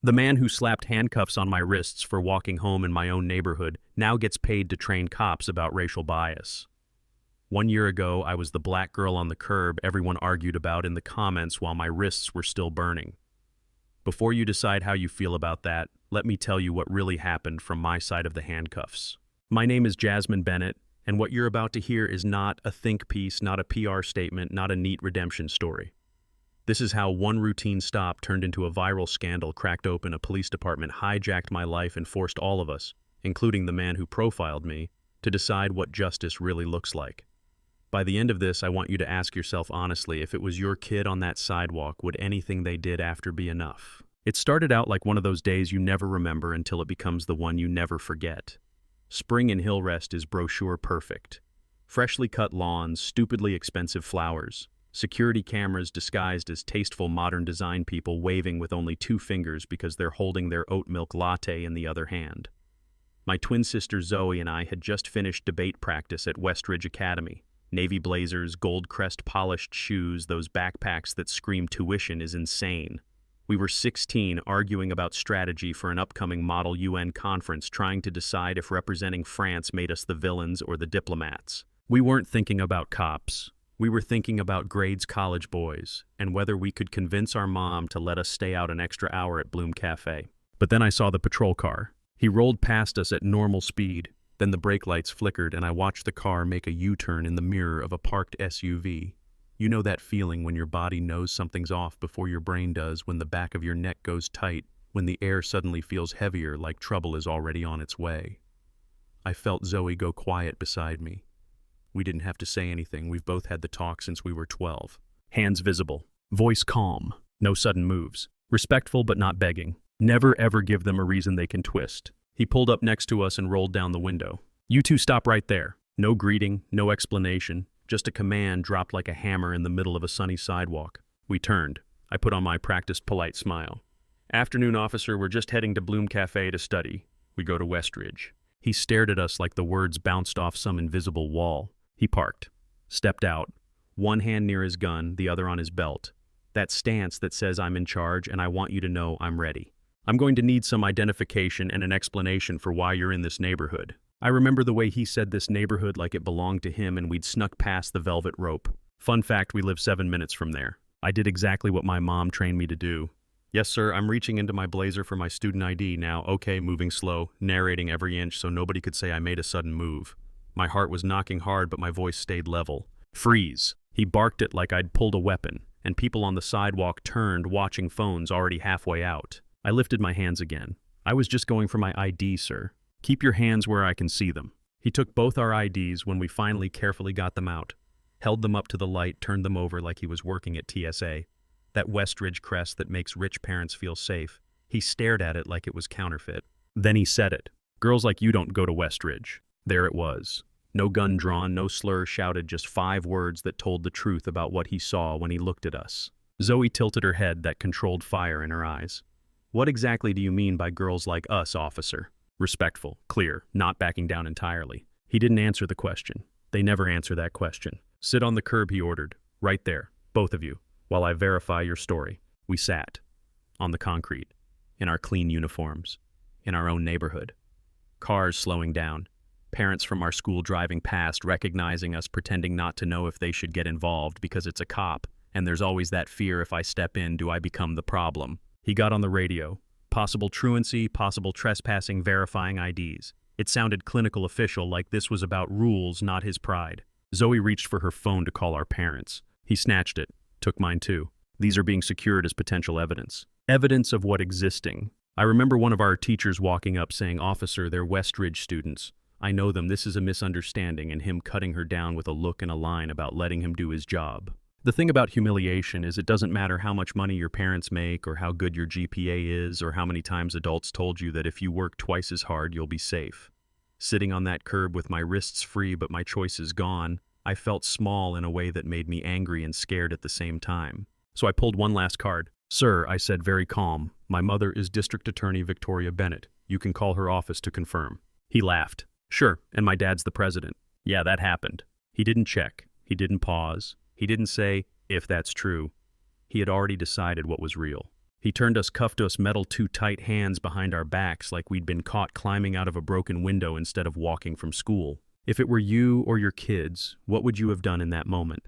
The man who slapped handcuffs on my wrists for walking home in my own neighborhood now gets paid to train cops about racial bias. 1 year ago, I was the black girl on the curb everyone argued about in the comments while my wrists were still burning. Before you decide how you feel about that, let me tell you what really happened from my side of the handcuffs. My name is Jasmine Bennett, and what you're about to hear is not a think piece, not a PR statement, not a neat redemption story. This is how one routine stop turned into a viral scandal, cracked open a police department, hijacked my life, and forced all of us, including the man who profiled me, to decide what justice really looks like. By the end of this, I want you to ask yourself honestly, if it was your kid on that sidewalk, would anything they did after be enough? It started out like one of those days you never remember until it becomes the one you never forget. Spring in Hillrest is brochure perfect. Freshly cut lawns, stupidly expensive flowers, security cameras disguised as tasteful modern design people waving with only 2 fingers because they're holding their oat milk latte in the other hand. My twin sister Zoe and I had just finished debate practice at Westridge Academy. Navy blazers, gold crest polished shoes, those backpacks that scream tuition is insane. We were 16 arguing about strategy for an upcoming Model UN conference, trying to decide if representing France made us the villains or the diplomats. We weren't thinking about cops. We were thinking about grades college boys and whether we could convince our mom to let us stay out an extra hour at Bloom Cafe. But then I saw the patrol car. He rolled past us at normal speed. Then the brake lights flickered and I watched the car make a U-turn in the mirror of a parked SUV. You know that feeling when your body knows something's off before your brain does, when the back of your neck goes tight, when the air suddenly feels heavier, like trouble is already on its way. I felt Zoe go quiet beside me. We didn't have to say anything. We've both had the talk since we were 12. Hands visible, voice calm, no sudden moves. Respectful but not begging. Never ever give them a reason they can twist. He pulled up next to us and rolled down the window. You two stop right there. No greeting, no explanation, just a command dropped like a hammer in the middle of a sunny sidewalk. We turned. I put on my practiced polite smile. Afternoon, officer, we're just heading to Bloom Cafe to study. We go to Westridge. He stared at us like the words bounced off some invisible wall. He parked, stepped out, one hand near his gun, the other on his belt. That stance that says I'm in charge and I want you to know I'm ready. I'm going to need some identification and an explanation for why you're in this neighborhood. I remember the way he said this neighborhood like it belonged to him and we'd snuck past the velvet rope. Fun fact, we live 7 minutes from there. I did exactly what my mom trained me to do. Yes, sir, I'm reaching into my blazer for my student ID now. Okay, moving slow, narrating every inch so nobody could say I made a sudden move. My heart was knocking hard, but my voice stayed level. Freeze. He barked it like I'd pulled a weapon, and people on the sidewalk turned, watching phones already halfway out. I lifted my hands again. I was just going for my ID, sir. Keep your hands where I can see them. He took both our IDs when we finally carefully got them out, held them up to the light, turned them over like he was working at TSA. That Westridge crest that makes rich parents feel safe. He stared at it like it was counterfeit. Then he said it. Girls like you don't go to Westridge. There it was. No gun drawn, no slur shouted, just 5 words that told the truth about what he saw when he looked at us. Zoe tilted her head, that controlled fire in her eyes. What exactly do you mean by girls like us, officer? Respectful, clear, not backing down entirely. He didn't answer the question. They never answer that question. Sit on the curb, he ordered. Right there, both of you, while I verify your story. We sat. On the concrete. In our clean uniforms. In our own neighborhood. Cars slowing down. Parents from our school driving past, recognizing us, pretending not to know if they should get involved because it's a cop. And there's always that fear, if I step in, do I become the problem? He got on the radio. Possible truancy, possible trespassing, verifying IDs. It sounded clinical official, like this was about rules, not his pride. Zoe reached for her phone to call our parents. He snatched it, took mine too. These are being secured as potential evidence. Evidence of what existing. I remember one of our teachers walking up saying, "Officer, they're Westridge students. I know them, this is a misunderstanding," and him cutting her down with a look and a line about letting him do his job. The thing about humiliation is it doesn't matter how much money your parents make or how good your GPA is or how many times adults told you that if you work twice as hard, you'll be safe. Sitting on that curb with my wrists free but my choices gone, I felt small in a way that made me angry and scared at the same time. So I pulled one last card. "Sir," I said very calm, "my mother is District Attorney Victoria Bennett. You can call her office to confirm." He laughed. "Sure, and my dad's the president." Yeah, that happened. He didn't check. He didn't pause. He didn't say, "if that's true." He had already decided what was real. He turned us, cuffed us, metal two tight hands behind our backs like we'd been caught climbing out of a broken window instead of walking from school. If it were you or your kids, what would you have done in that moment?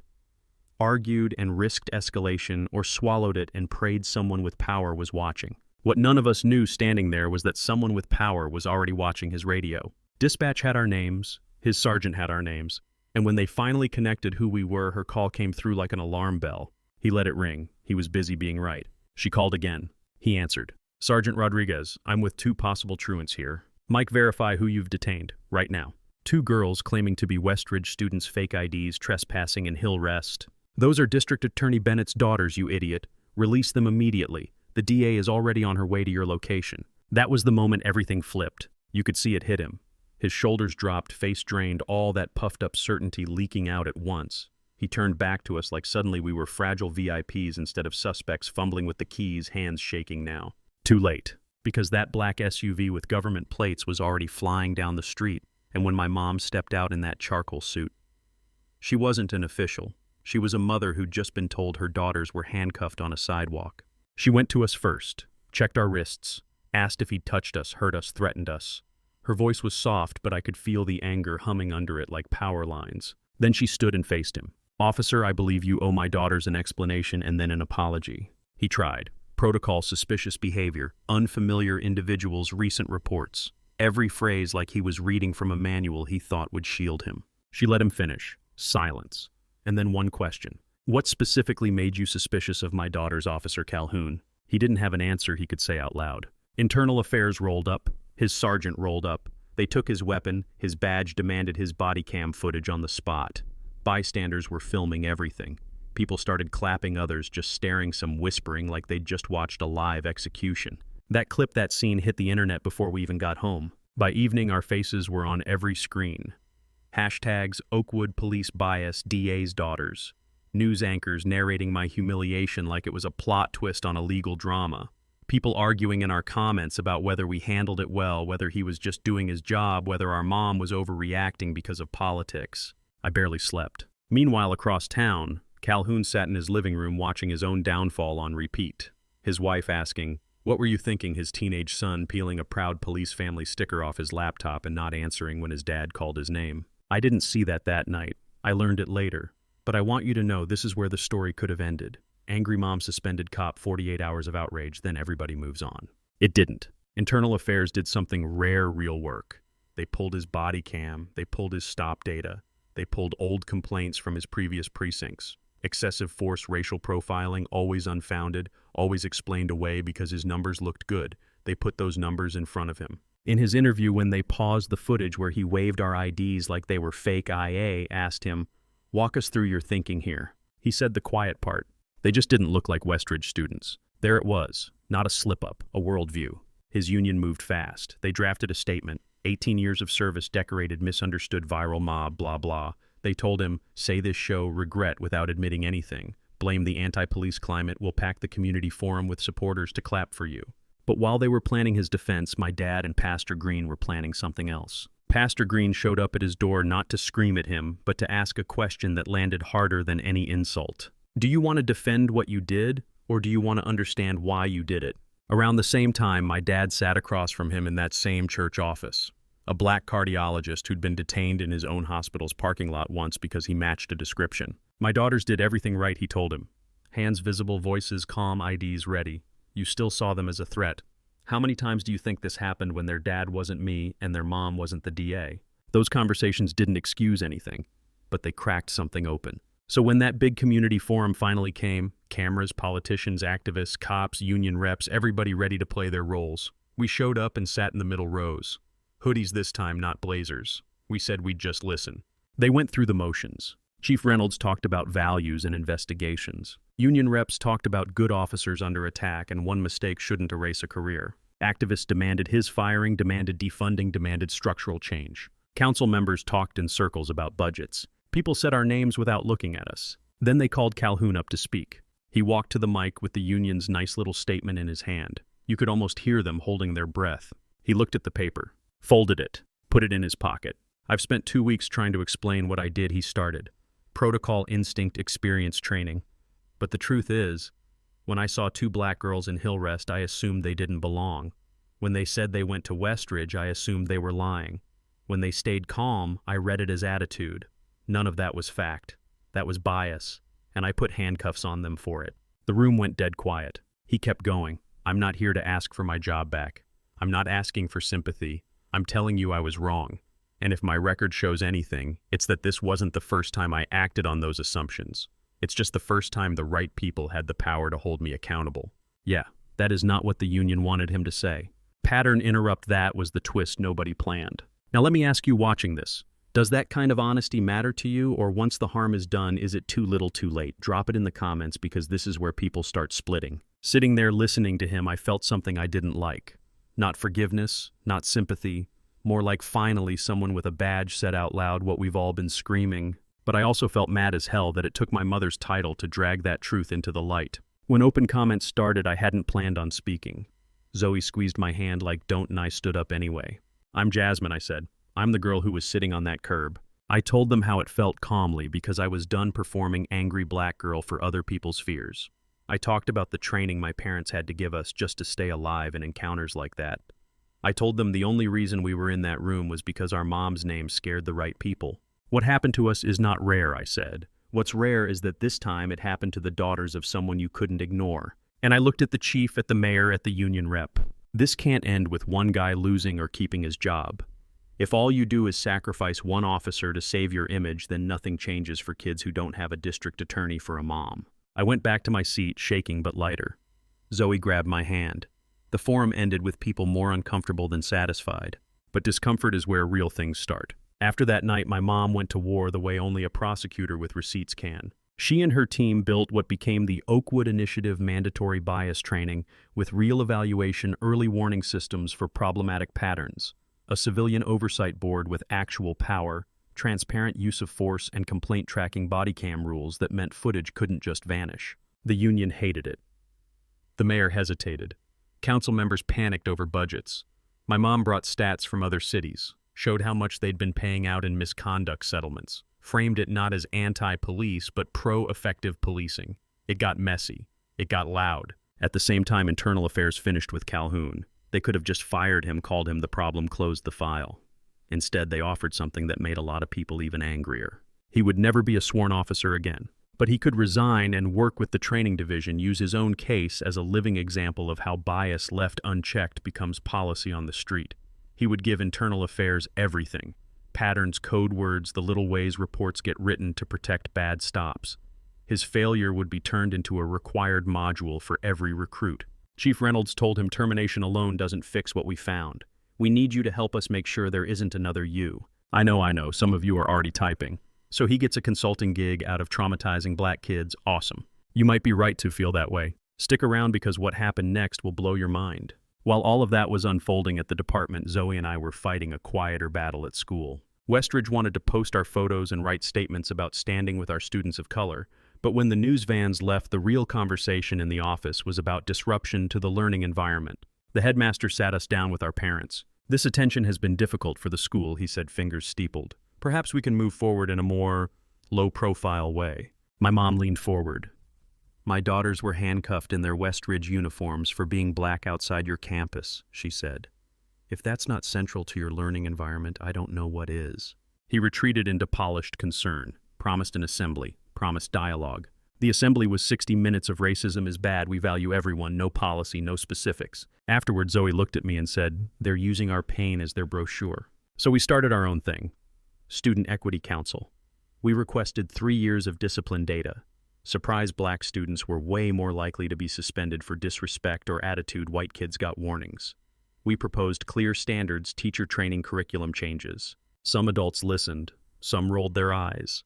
Argued and risked escalation, or swallowed it and prayed someone with power was watching? What none of us knew standing there was that someone with power was already watching his radio. Dispatch had our names, his sergeant had our names, and when they finally connected who we were, her call came through like an alarm bell. He let it ring. He was busy being right. She called again. He answered. Sergeant Rodriguez, I'm with 2 possible truants here. Mike, verify who you've detained, right now. 2 girls claiming to be Westridge students' fake IDs, trespassing in Hill Rest. Those are District Attorney Bennett's daughters, you idiot. Release them immediately. The DA is already on her way to your location. That was the moment everything flipped. You could see it hit him. His shoulders dropped, face drained, all that puffed-up certainty leaking out at once. He turned back to us like suddenly we were fragile VIPs instead of suspects fumbling with the keys, hands shaking now. Too late, because that black SUV with government plates was already flying down the street, and when my mom stepped out in that charcoal suit. She wasn't an official. She was a mother who'd just been told her daughters were handcuffed on a sidewalk. She went to us first, checked our wrists, asked if he'd touched us, hurt us, threatened us. Her voice was soft, but I could feel the anger humming under it like power lines. Then she stood and faced him. Officer, I believe you owe my daughters an explanation and then an apology. He tried. Protocol, suspicious behavior, unfamiliar individuals, recent reports. Every phrase like he was reading from a manual he thought would shield him. She let him finish. Silence. And then one question. What specifically made you suspicious of my daughters, Officer Calhoun? He didn't have an answer he could say out loud. Internal Affairs rolled up. His sergeant rolled up. They took his weapon. His badge demanded his body cam footage on the spot. Bystanders were filming everything. People started clapping, others just staring, some whispering like they'd just watched a live execution. That scene hit the internet before we even got home. By evening, our faces were on every screen. Hashtags, Oakwood police bias, DA's daughters. News anchors narrating my humiliation like it was a plot twist on a legal drama. People arguing in our comments about whether we handled it well, whether he was just doing his job, whether our mom was overreacting because of politics. I barely slept. Meanwhile, across town, Calhoun sat in his living room watching his own downfall on repeat. His wife asking, "What were you thinking?" His teenage son peeling a proud police family sticker off his laptop and not answering when his dad called his name. I didn't see that night. I learned it later. But I want you to know this is where the story could have ended. Angry mom suspended cop, 48 hours of outrage, then everybody moves on. It didn't. Internal Affairs did something rare, real work. They pulled his body cam, they pulled his stop data, they pulled old complaints from his previous precincts. Excessive force, racial profiling, always unfounded, always explained away because his numbers looked good. They put those numbers in front of him. In his interview, when they paused the footage where he waved our IDs like they were fake IA, asked him, "Walk us through your thinking here." He said the quiet part. They just didn't look like Westridge students. There it was, not a slip-up, a worldview. His union moved fast. They drafted a statement, 18 years of service, decorated, misunderstood, viral mob, blah, blah. They told him, say this show, regret without admitting anything. Blame the anti-police climate, we'll pack the community forum with supporters to clap for you. But while they were planning his defense, my dad and Pastor Green were planning something else. Pastor Green showed up at his door not to scream at him, but to ask a question that landed harder than any insult. Do you want to defend what you did, or do you want to understand why you did it? Around the same time, my dad sat across from him in that same church office. A black cardiologist who'd been detained in his own hospital's parking lot once because he matched a description. My daughters did everything right, he told him. Hands visible, voices calm, IDs ready. You still saw them as a threat. How many times do you think this happened when their dad wasn't me and their mom wasn't the DA? Those conversations didn't excuse anything, but they cracked something open. So when that big community forum finally came, cameras, politicians, activists, cops, union reps, everybody ready to play their roles. We showed up and sat in the middle rows. Hoodies this time, not blazers. We said we'd just listen. They went through the motions. Chief Reynolds talked about values and investigations. Union reps talked about good officers under attack and one mistake shouldn't erase a career. Activists demanded his firing, demanded defunding, demanded structural change. Council members talked in circles about budgets. People said our names without looking at us. Then they called Calhoun up to speak. He walked to the mic with the union's nice little statement in his hand. You could almost hear them holding their breath. He looked at the paper, folded it, put it in his pocket. I've spent 2 weeks trying to explain what I did, he started. Protocol, instinct, experience, training. But the truth is, When I saw two black girls in Hillrest, I assumed they didn't belong. When they said they went to Westridge, I assumed they were lying. When they stayed calm, I read it as attitude. None of that was fact. That was bias, and I put handcuffs on them for it. The room went dead quiet. He kept going. I'm not here to ask for my job back. I'm not asking for sympathy. I'm telling you I was wrong. And if my record shows anything, it's that this wasn't the first time I acted on those assumptions. It's just the first time the right people had the power to hold me accountable. Yeah, that is not what the union wanted him to say. Pattern interrupt that was the twist nobody planned. Now let me ask you watching this. Does that kind of honesty matter to you, or once the harm is done, is it too little too late? Drop it in the comments because this is where people start splitting. Sitting there listening to him, I felt something I didn't like. Not forgiveness, not sympathy, more like finally someone with a badge said out loud what we've all been screaming. But I also felt mad as hell that it took my mother's title to drag that truth into the light. When open comments started, I hadn't planned on speaking. Zoe squeezed my hand like don't, and I stood up anyway. I'm Jasmine, I said. I'm the girl who was sitting on that curb. I told them how it felt calmly because I was done performing angry black girl for other people's fears. I talked about the training my parents had to give us just to stay alive in encounters like that. I told them the only reason we were in that room was because our mom's name scared the right people. What happened to us is not rare, I said. What's rare is that this time it happened to the daughters of someone you couldn't ignore. And I looked at the chief, at the mayor, at the union rep. This can't end with one guy losing or keeping his job. If all you do is sacrifice one officer to save your image, then nothing changes for kids who don't have a district attorney for a mom. I went back to my seat, shaking but lighter. Zoe grabbed my hand. The forum ended with people more uncomfortable than satisfied. But discomfort is where real things start. After that night, my mom went to war the way only a prosecutor with receipts can. She and her team built what became the Oakwood Initiative mandatory bias training with real evaluation early warning systems for problematic patterns, a civilian oversight board with actual power, transparent use of force, and complaint tracking body cam rules that meant footage couldn't just vanish. The union hated it. The mayor hesitated. Council members panicked over budgets. My mom brought stats from other cities, showed how much they'd been paying out in misconduct settlements, framed it not as anti-police but pro-effective policing. It got messy. It got loud. At the same time, internal affairs finished with Calhoun. They could have just fired him, called him the problem, closed the file. Instead, they offered something that made a lot of people even angrier. He would never be a sworn officer again, but he could resign and work with the training division, use his own case as a living example of how bias left unchecked becomes policy on the street. He would give internal affairs everything. Patterns, code words, the little ways reports get written to protect bad stops. His failure would be turned into a required module for every recruit. Chief Reynolds told him termination alone doesn't fix what we found. We need you to help us make sure there isn't another you. I know, some of you are already typing. So he gets a consulting gig out of traumatizing black kids. Awesome. You might be right to feel that way. Stick around because what happened next will blow your mind. While all of that was unfolding at the department, Zoe and I were fighting a quieter battle at school. Westridge wanted to post our photos and write statements about standing with our students of color, but when the news vans left, the real conversation in the office was about disruption to the learning environment. The headmaster sat us down with our parents. This attention has been difficult for the school, he said, fingers steepled. Perhaps we can move forward in a more low-profile way. My mom leaned forward. My daughters were handcuffed in their Westridge uniforms for being black outside your campus, she said. If that's not central to your learning environment, I don't know what is. He retreated into polished concern, promised an assembly, promised dialogue. The assembly was 60 minutes of racism is bad, we value everyone, no policy, no specifics. Afterward, Zoe looked at me and said, they're using our pain as their brochure. So we started our own thing. Student Equity Council. We requested 3 years of discipline data. Surprised black students were way more likely to be suspended for disrespect or attitude. White kids got warnings. We proposed clear standards, teacher training, curriculum changes. Some adults listened. Some rolled their eyes.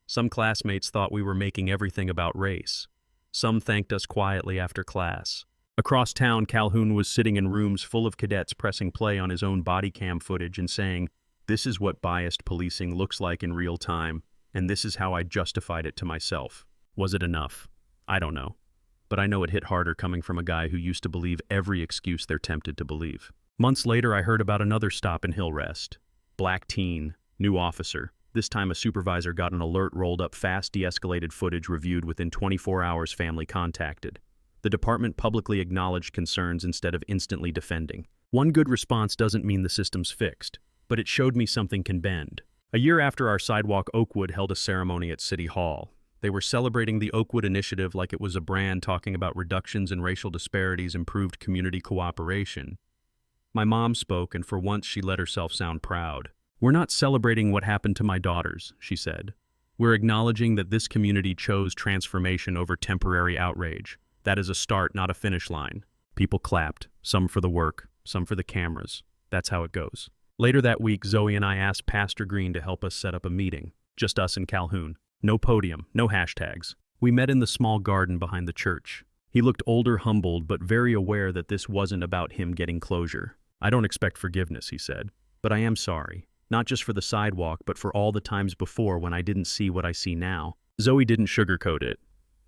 Some classmates thought we were making everything about race. Some thanked us quietly after class. Across town, Calhoun was sitting in rooms full of cadets pressing play on his own body cam footage and saying, this is what biased policing looks like in real time, and this is how I justified it to myself. Was it enough? I don't know. But I know it hit harder coming from a guy who used to believe every excuse they're tempted to believe. Months later, I heard about another stop in Hillrest. Black teen, new officer. This time a supervisor got an alert, rolled up fast, de-escalated footage reviewed within 24 hours, family contacted. The department publicly acknowledged concerns instead of instantly defending. One good response doesn't mean the system's fixed, but it showed me something can bend. A year after our sidewalk, Oakwood held a ceremony at City Hall. They were celebrating the Oakwood Initiative like it was a brand, talking about reductions in racial disparities, improved community cooperation. My mom spoke, and for once she let herself sound proud. "We're not celebrating what happened to my daughters," she said. "We're acknowledging that this community chose transformation over temporary outrage. That is a start, not a finish line." People clapped, some for the work, some for the cameras. That's how it goes. Later that week, Zoe and I asked Pastor Green to help us set up a meeting. Just us in Calhoun. No podium, no hashtags. We met in the small garden behind the church. He looked older, humbled, but very aware that this wasn't about him getting closure. "I don't expect forgiveness," he said, "but I am sorry. Not just for the sidewalk, but for all the times before when I didn't see what I see now." Zoe didn't sugarcoat it.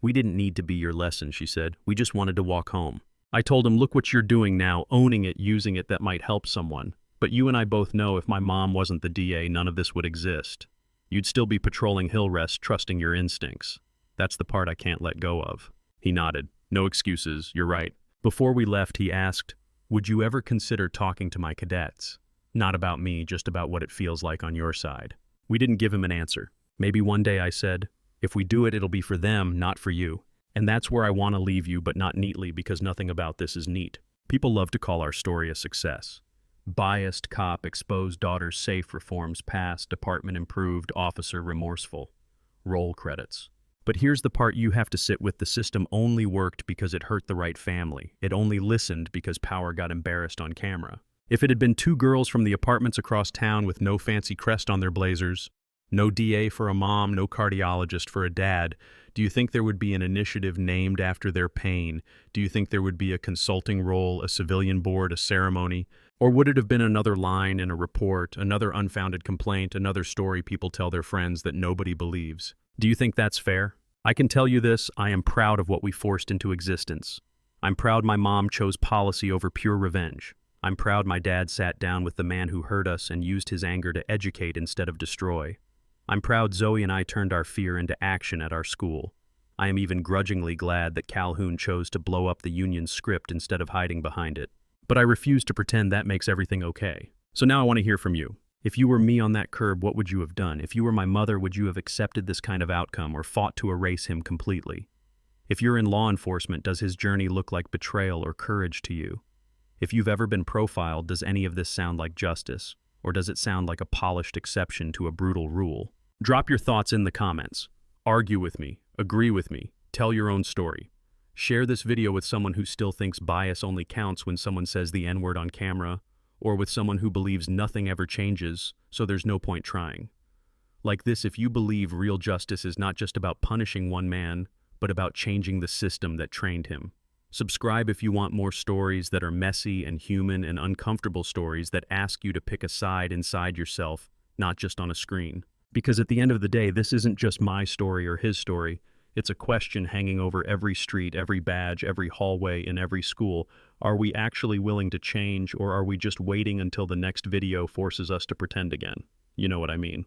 "We didn't need to be your lesson," she said. "We just wanted to walk home." I told him, "Look what you're doing now, owning it, using it, that might help someone. But you and I both know if my mom wasn't the DA, none of this would exist. You'd still be patrolling Hillrest, trusting your instincts. That's the part I can't let go of." He nodded. "No excuses, you're right." Before we left, he asked, "Would you ever consider talking to my cadets? Not about me, just about what it feels like on your side." We didn't give him an answer. "Maybe one day," I said. "If we do it, it'll be for them, not for you. And that's where I want to leave you, but not neatly, because nothing about this is neat." People love to call our story a success. Biased cop, exposed daughters safe, reforms passed, department improved, officer remorseful. Roll credits. But here's the part you have to sit with. The system only worked because it hurt the right family. It only listened because power got embarrassed on camera. If it had been two girls from the apartments across town with no fancy crest on their blazers, no DA for a mom, no cardiologist for a dad, do you think there would be an initiative named after their pain? Do you think there would be a consulting role, a civilian board, a ceremony? Or would it have been another line in a report, another unfounded complaint, another story people tell their friends that nobody believes? Do you think that's fair? I can tell you this, I am proud of what we forced into existence. I'm proud my mom chose policy over pure revenge. I'm proud my dad sat down with the man who hurt us and used his anger to educate instead of destroy. I'm proud Zoe and I turned our fear into action at our school. I am even grudgingly glad that Calhoun chose to blow up the union's script instead of hiding behind it. But I refuse to pretend that makes everything okay. So now I want to hear from you. If you were me on that curb, what would you have done? If you were my mother, would you have accepted this kind of outcome or fought to erase him completely? If you're in law enforcement, does his journey look like betrayal or courage to you? If you've ever been profiled, does any of this sound like justice? Or does it sound like a polished exception to a brutal rule? Drop your thoughts in the comments. Argue with me. Agree with me. Tell your own story. Share this video with someone who still thinks bias only counts when someone says the N-word on camera, or with someone who believes nothing ever changes, so there's no point trying. Like this, if you believe real justice is not just about punishing one man, but about changing the system that trained him. Subscribe if you want more stories that are messy and human and uncomfortable stories that ask you to pick a side inside yourself, not just on a screen. Because at the end of the day, this isn't just my story or his story. It's a question hanging over every street, every badge, every hallway, in every school. Are we actually willing to change, or are we just waiting until the next video forces us to pretend again? You know what I mean.